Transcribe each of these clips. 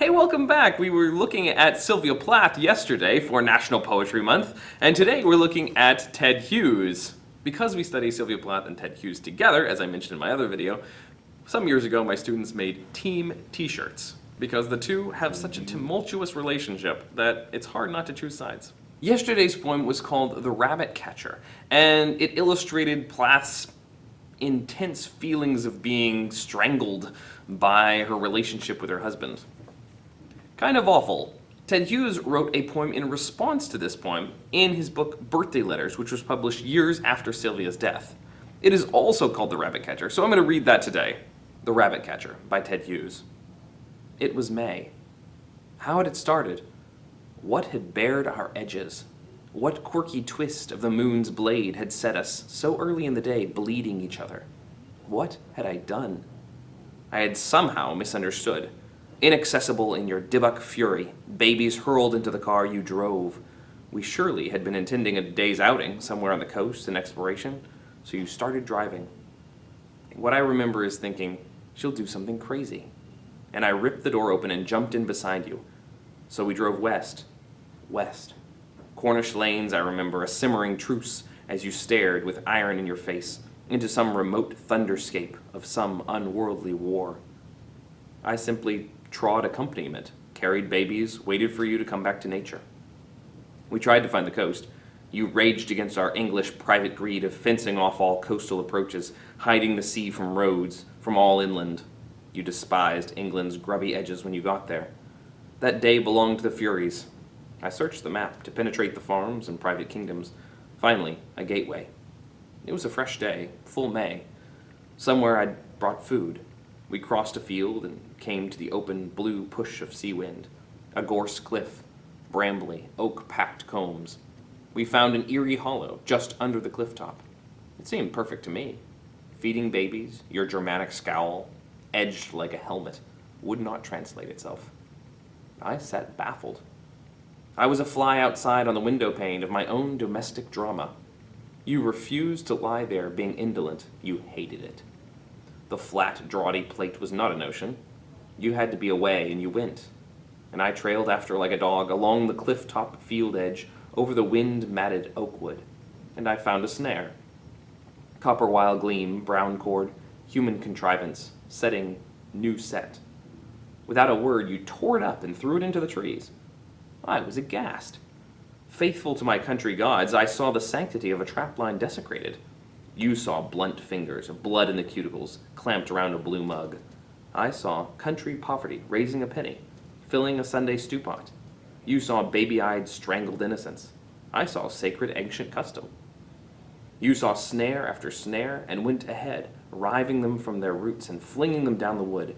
Hey, welcome back! We were looking at Sylvia Plath yesterday for National Poetry Month, and today we're looking at Ted Hughes. Because we study Sylvia Plath and Ted Hughes together, as I mentioned in my other video, some years ago my students made team t-shirts, because the two have such a tumultuous relationship that it's hard not to choose sides. Yesterday's poem was called The Rabbit Catcher, and it illustrated Plath's intense feelings of being strangled by her relationship with her husband. Kind of awful. Ted Hughes wrote a poem in response to this poem in his book Birthday Letters, which was published years after Sylvia's death. It is also called The Rabbit Catcher, so I'm going to read that today. The Rabbit Catcher by Ted Hughes. It was May. How had it started? What had bared our edges? What quirky twist of the moon's blade had set us, so early in the day, bleeding each other? What had I done? I had somehow misunderstood. Inaccessible in your dibbuck fury, babies hurled into the car you drove. We surely had been intending a day's outing somewhere on the coast, an exploration, so you started driving. What I remember is thinking, she'll do something crazy. And I ripped the door open and jumped in beside you. So we drove west. Cornish lanes, I remember, a simmering truce as you stared with iron in your face into some remote thunderscape of some unworldly war. I simply trod accompaniment, carried babies, waited for you to come back to nature. We tried to find the coast. You raged against our English private greed of fencing off all coastal approaches, hiding the sea from roads, from all inland. You despised England's grubby edges when you got there. That day belonged to the Furies. I searched the map to penetrate the farms and private kingdoms. Finally, a gateway. It was a fresh day, full May. Somewhere I'd brought food. We crossed a field and came to the open blue push of sea wind. A gorse cliff, brambly, oak-packed combs. We found an eerie hollow just under the cliff top. It seemed perfect to me. Feeding babies, your dramatic scowl, edged like a helmet, would not translate itself. I sat baffled. I was a fly outside on the window pane of my own domestic drama. You refused to lie there being indolent. You hated it. The flat, draughty plate was not an ocean. You had to be away, and you went. And I trailed after like a dog along the cliff-top field edge over the wind-matted oak wood. And I found a snare. Copper wire gleam, brown cord, human contrivance, setting, new set. Without a word, you tore it up and threw it into the trees. I was aghast. Faithful to my country gods, I saw the sanctity of a trapline desecrated. You saw blunt fingers, blood in the cuticles, clamped around a blue mug. I saw country poverty raising a penny, filling a Sunday stew pot. You saw baby-eyed strangled innocence. I saw sacred ancient custom. You saw snare after snare and went ahead, riving them from their roots and flinging them down the wood.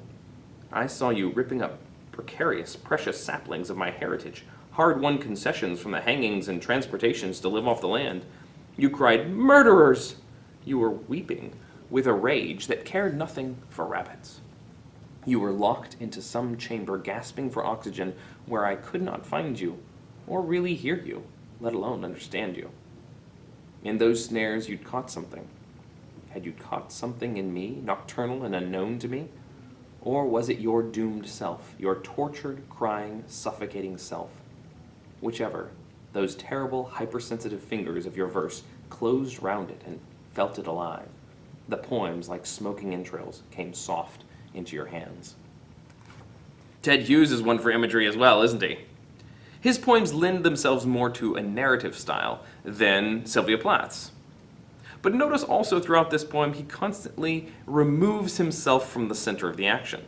I saw you ripping up precarious, precious saplings of my heritage, hard-won concessions from the hangings and transportations to live off the land. You cried, "Murderers!" You were weeping with a rage that cared nothing for rabbits. You were locked into some chamber gasping for oxygen where I could not find you, or really hear you, let alone understand you. In those snares you'd caught something. Had you caught something in me, nocturnal and unknown to me? Or was it your doomed self, your tortured, crying, suffocating self? Whichever, those terrible, hypersensitive fingers of your verse closed round it and felt it alive. The poems, like smoking entrails, came soft into your hands. Ted Hughes is one for imagery as well, isn't he? His poems lend themselves more to a narrative style than Sylvia Plath's. But notice also throughout this poem, he constantly removes himself from the center of the action.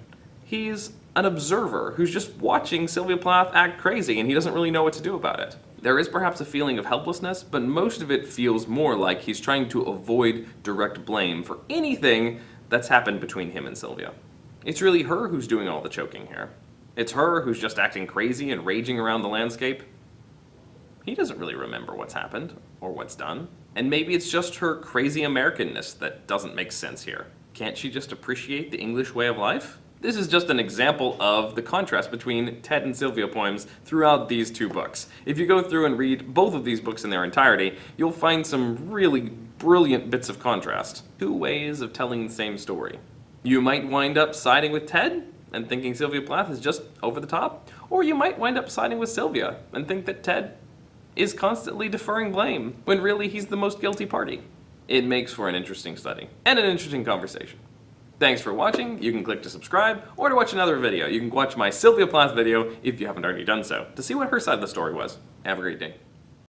He's an observer who's just watching Sylvia Plath act crazy, and he doesn't really know what to do about it. There is perhaps a feeling of helplessness, but most of it feels more like he's trying to avoid direct blame for anything that's happened between him and Sylvia. It's really her who's doing all the choking here. It's her who's just acting crazy and raging around the landscape. He doesn't really remember what's happened or what's done. And maybe it's just her crazy Americanness that doesn't make sense here. Can't she just appreciate the English way of life? This is just an example of the contrast between Ted and Sylvia poems throughout these two books. If you go through and read both of these books in their entirety, you'll find some really brilliant bits of contrast. Two ways of telling the same story. You might wind up siding with Ted, and thinking Sylvia Plath is just over the top, or you might wind up siding with Sylvia and think that Ted is constantly deferring blame when really he's the most guilty party. It makes for an interesting study and an interesting conversation. Thanks for watching. You can click to subscribe, or to watch another video. You can watch my Sylvia Plath video if you haven't already done so, to see what her side of the story was. Have a great day.